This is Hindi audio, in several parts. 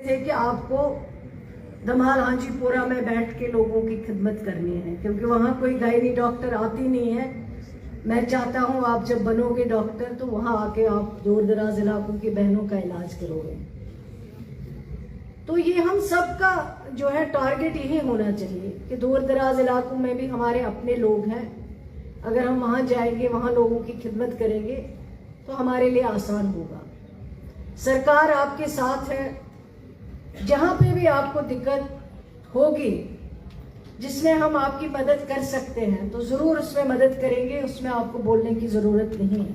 थे कि आपको धमाल हाजीपुरा में बैठ के लोगों की खिदमत करनी है, क्योंकि वहाँ कोई गायनी डॉक्टर आती नहीं है। मैं चाहता हूँ आप जब बनोगे डॉक्टर तो वहाँ आके आप दूर दराज इलाकों की बहनों का इलाज करोगे। तो ये हम सबका जो है टारगेट यही होना चाहिए कि दूर दराज इलाकों में भी हमारे अपने लोग हैं। अगर हम वहाँ जाएंगे, वहाँ लोगों की खिदमत करेंगे तो हमारे लिए आसान होगा। सरकार आपके साथ है। जहाँ पे भी आपको दिक्कत होगी, जिसमें हम आपकी मदद कर सकते हैं तो जरूर उसमें मदद करेंगे, उसमें आपको बोलने की जरूरत नहीं है।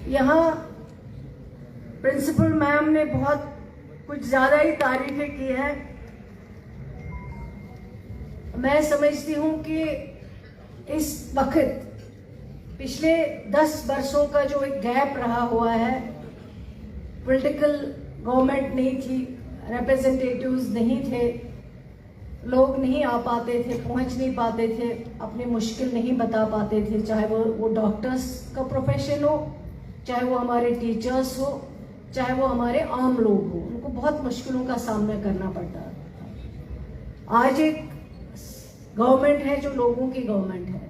यहाँ प्रिंसिपल मैम ने बहुत कुछ ज्यादा ही तारीफें की है। मैं समझती हूँ कि इस वक्त पिछले 10 वर्षों का जो एक गैप रहा हुआ है, पॉलिटिकल गवर्नमेंट नहीं थी, रिप्रेजेंटेटिव्स नहीं थे, लोग नहीं आ पाते थे, पहुंच नहीं पाते थे, अपनी मुश्किल नहीं बता पाते थे, चाहे वो डॉक्टर्स का प्रोफेशन हो, चाहे वो हमारे टीचर्स हो, चाहे वो हमारे आम लोग हो, उनको बहुत मुश्किलों का सामना करना पड़ता है। आज एक गवर्नमेंट है जो लोगों की गवर्नमेंट है,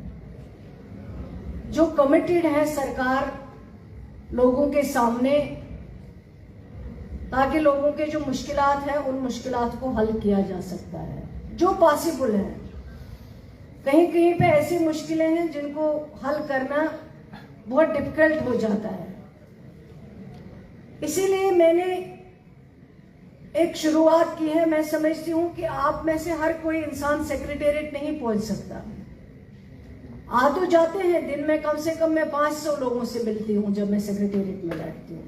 जो कमिटेड है सरकार लोगों के सामने, ताकि लोगों के जो मुश्किलात हैं उन मुश्किलात को हल किया जा सकता है जो पॉसिबल है। कहीं कहीं पे ऐसी मुश्किलें हैं जिनको हल करना बहुत डिफिकल्ट हो जाता है। इसीलिए मैंने एक शुरुआत की है। मैं समझती हूं कि आप में से हर कोई इंसान सेक्रेटेरिएट नहीं पहुंच सकता। आ तो जाते हैं, दिन में कम से कम मैं 500 लोगों से मिलती हूं जब मैं सेक्रेटेरिएट में बैठती हूं,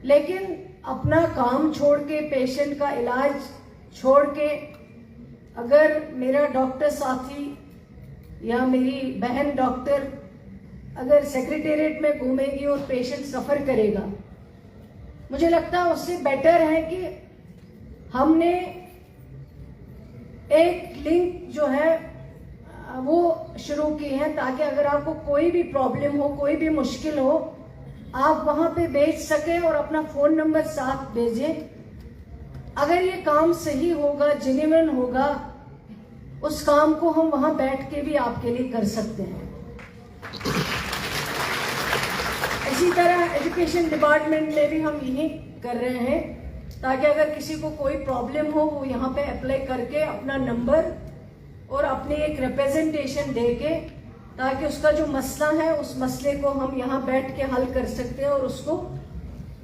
लेकिन अपना काम छोड़ के, पेशेंट का इलाज छोड़ के, अगर मेरा डॉक्टर साथी या मेरी बहन डॉक्टर अगर सेक्रेटेरिएट में घूमेगी और पेशेंट सफर करेगा, मुझे लगता है उससे बेटर है कि हमने एक लिंक जो है वो शुरू की है, ताकि अगर आपको कोई भी प्रॉब्लम हो, कोई भी मुश्किल हो, आप वहां पे भेज सकें और अपना फोन नंबर साथ भेजें। अगर ये काम सही होगा, जेन्युइन होगा, उस काम को हम वहां बैठ के भी आपके लिए कर सकते हैं। इसी तरह एजुकेशन डिपार्टमेंट में भी हम यही कर रहे हैं, ताकि अगर किसी को कोई प्रॉब्लम हो वो यहाँ पे अप्लाई करके अपना नंबर और अपने एक रिप्रेजेंटेशन देके, ताकि उसका जो मसला है उस मसले को हम यहाँ बैठ के हल कर सकते हैं और उसको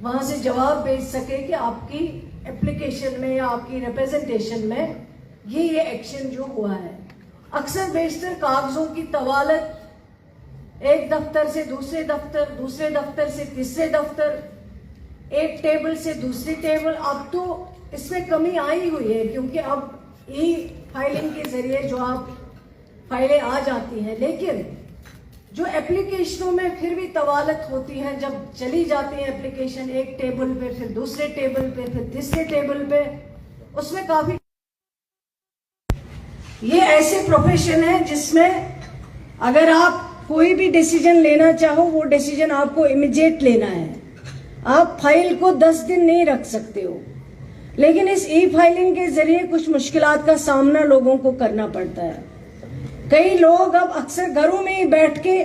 वहां से जवाब भेज सके कि आपकी एप्लीकेशन में या आपकी रिप्रेजेंटेशन में ये एक्शन जो हुआ है। अक्सर बेशतर कागजों की तवालत एक दफ्तर से दूसरे दफ्तर, दूसरे दफ्तर से तीसरे दफ्तर, एक टेबल से दूसरी टेबल, अब तो इसमें कमी आई हुई है, क्योंकि अब ई फाइलिंग के जरिए जो आप फाइलें आ जाती हैं, लेकिन जो एप्लीकेशनों में फिर भी तवालत होती है, जब चली जाती है एप्लीकेशन एक टेबल पे, फिर दूसरे टेबल पे, फिर तीसरे टेबल पे, उसमें काफी ये ऐसे प्रोफेशन है जिसमें अगर आप कोई भी डिसीजन लेना चाहो, वो डिसीजन आपको इमीडिएट लेना है। आप फाइल को 10 दिन नहीं रख सकते हो, लेकिन इस ई फाइलिंग के जरिए कुछ मुश्किलात का सामना लोगों को करना पड़ता है। कई लोग अब अक्सर घरों में ही बैठ के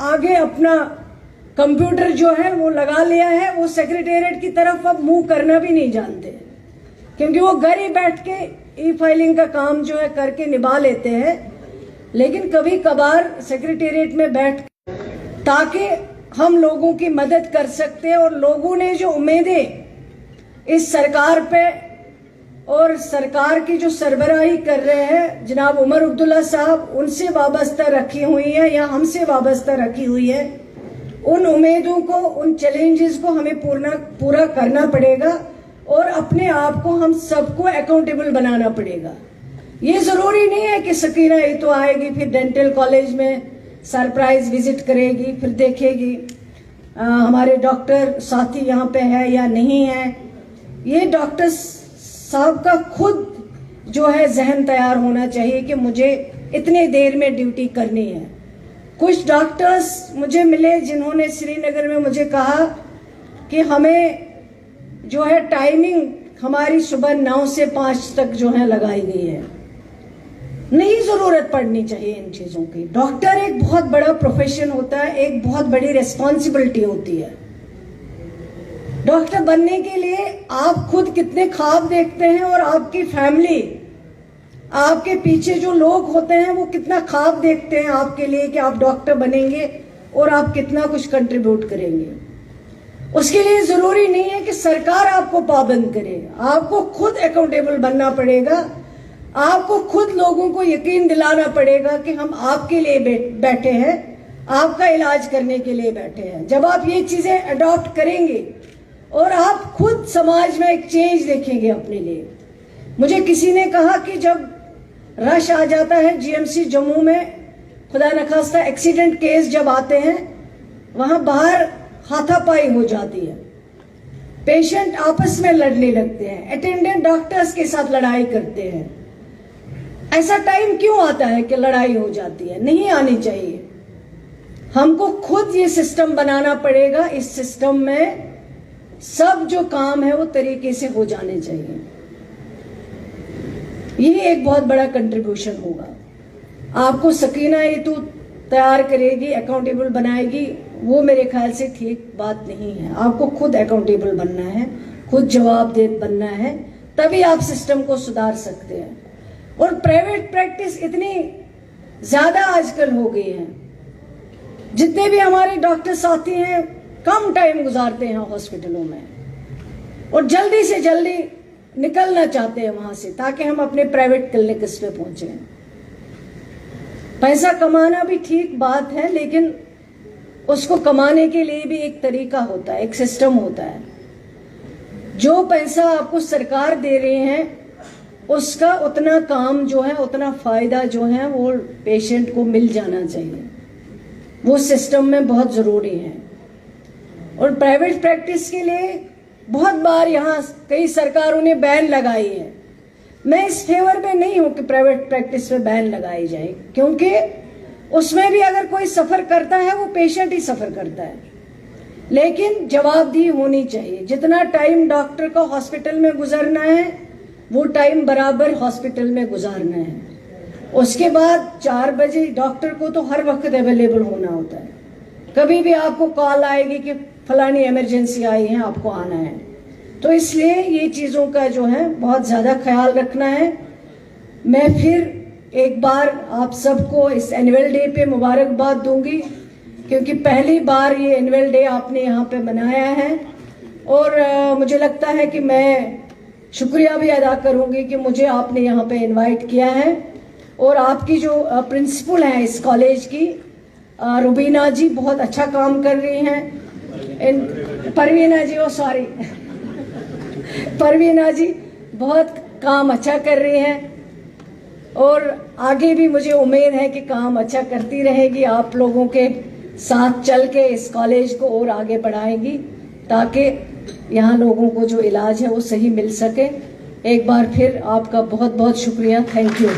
आगे अपना कंप्यूटर जो है वो लगा लिया है, वो सेक्रेटेरिएट की तरफ अब मूव करना भी नहीं जानते, क्योंकि वो घर ही बैठ के ई फाइलिंग का काम जो है करके निभा लेते हैं। लेकिन कभी कभार सेक्रेटेरिएट में बैठ, ताकि हम लोगों की मदद कर सकते हैं, और लोगों ने जो उम्मीदें इस सरकार पे और सरकार की जो सरबराही कर रहे हैं जनाब उमर अब्दुल्ला साहब, उनसे वाबस्ता रखी हुई है या हमसे वाबस्ता रखी हुई है, उन उम्मीदों को, उन चैलेंजेस को हमें पूरा करना पड़ेगा और अपने आप को हम सबको अकाउंटेबल बनाना पड़ेगा। ये जरूरी नहीं है कि सकीना ही तो आएगी, फिर डेंटल कॉलेज में सरप्राइज विजिट करेगी, फिर देखेगी हमारे डॉक्टर साथी यहाँ पे है या नहीं है। ये डॉक्टर साहब का खुद जो है जहन तैयार होना चाहिए कि मुझे इतने देर में ड्यूटी करनी है। कुछ डॉक्टर्स मुझे मिले जिन्होंने श्रीनगर में मुझे कहा कि हमें जो है टाइमिंग हमारी सुबह 9 से 5 तक जो है लगाई गई है। नहीं जरूरत पड़नी चाहिए इन चीजों की। डॉक्टर एक बहुत बड़ा प्रोफेशन होता है, एक बहुत बड़ी रिस्पॉन्सिबिलिटी होती है। डॉक्टर बनने के लिए आप खुद कितने ख्वाब देखते हैं और आपकी फैमिली, आपके पीछे जो लोग होते हैं वो कितना ख्वाब देखते हैं आपके लिए कि आप डॉक्टर बनेंगे और आप कितना कुछ कंट्रीब्यूट करेंगे। उसके लिए जरूरी नहीं है कि सरकार आपको पाबंद करे, आपको खुद अकाउंटेबल बनना पड़ेगा। आपको खुद लोगों को यकीन दिलाना पड़ेगा कि हम आपके लिए बैठे हैं, आपका इलाज करने के लिए बैठे हैं। जब आप ये चीजें अडॉप्ट करेंगे और आप खुद समाज में एक चेंज देखेंगे अपने लिए। मुझे किसी ने कहा कि जब रश आ जाता है जीएमसी जम्मू में, खुदा न खास्ता एक्सीडेंट केस जब आते हैं, वहां बाहर हाथापाई हो जाती है, पेशेंट आपस में लड़ने लगते हैं, अटेंडेंट डॉक्टर्स के साथ लड़ाई करते हैं। ऐसा टाइम क्यों आता है कि लड़ाई हो जाती है? नहीं आनी चाहिए। हमको खुद ये सिस्टम बनाना पड़ेगा। इस सिस्टम में सब जो काम है वो तरीके से हो जाने चाहिए। ये एक बहुत बड़ा कंट्रीब्यूशन होगा। आपको सकीना ये तो तैयार करेगी, अकाउंटेबल बनाएगी, वो मेरे ख्याल से ठीक बात नहीं है। आपको खुद अकाउंटेबल बनना है, खुद जवाबदेह बनना है, तभी आप सिस्टम को सुधार सकते हैं। और प्राइवेट प्रैक्टिस इतनी ज्यादा आजकल हो गई है, जितने भी हमारे डॉक्टर साथी हैं कम टाइम गुजारते हैं हॉस्पिटलों में और जल्दी से जल्दी निकलना चाहते हैं वहां से, ताकि हम अपने प्राइवेट क्लिनिक्स पे पहुंचे। पैसा कमाना भी ठीक बात है, लेकिन उसको कमाने के लिए भी एक तरीका होता है, एक सिस्टम होता है। जो पैसा आपको सरकार दे रही है उसका उतना काम जो है, उतना फायदा जो है वो पेशेंट को मिल जाना चाहिए। वो सिस्टम में बहुत जरूरी है। और प्राइवेट प्रैक्टिस के लिए बहुत बार यहाँ कई सरकारों ने बैन लगाई है। मैं इस फेवर में नहीं हूं कि प्राइवेट प्रैक्टिस में बैन लगाई जाए, क्योंकि उसमें भी अगर कोई सफर करता है वो पेशेंट ही सफर करता है। लेकिन जवाबदेही होनी चाहिए। जितना टाइम डॉक्टर को हॉस्पिटल में गुजरना है वो टाइम बराबर हॉस्पिटल में गुजारना है। उसके बाद 4 बजे डॉक्टर को तो हर वक्त अवेलेबल होना होता है। कभी भी आपको कॉल आएगी कि फलानी इमरजेंसी आई है, आपको आना है। तो इसलिए ये चीजों का जो है बहुत ज्यादा ख्याल रखना है। मैं फिर एक बार आप सबको इस एनुअल डे पे मुबारकबाद दूंगी, क्योंकि पहली बार ये एनुअल डे आपने यहाँ पे मनाया है। और मुझे लगता है कि मैं शुक्रिया भी अदा करूंगी कि मुझे आपने यहाँ पे इनवाइट किया है। और आपकी जो प्रिंसिपल हैं इस कॉलेज की, रुबीना जी, बहुत अच्छा काम कर रही हैं। परवीना जी, सॉरी परवीना जी बहुत काम अच्छा कर रही हैं और आगे भी मुझे उम्मीद है कि काम अच्छा करती रहेगी। आप लोगों के साथ चल के इस कॉलेज को और आगे बढ़ाएगी, ताकि यहाँ लोगों को जो इलाज है वो सही मिल सके। एक बार फिर आपका बहुत बहुत शुक्रिया। Thank you.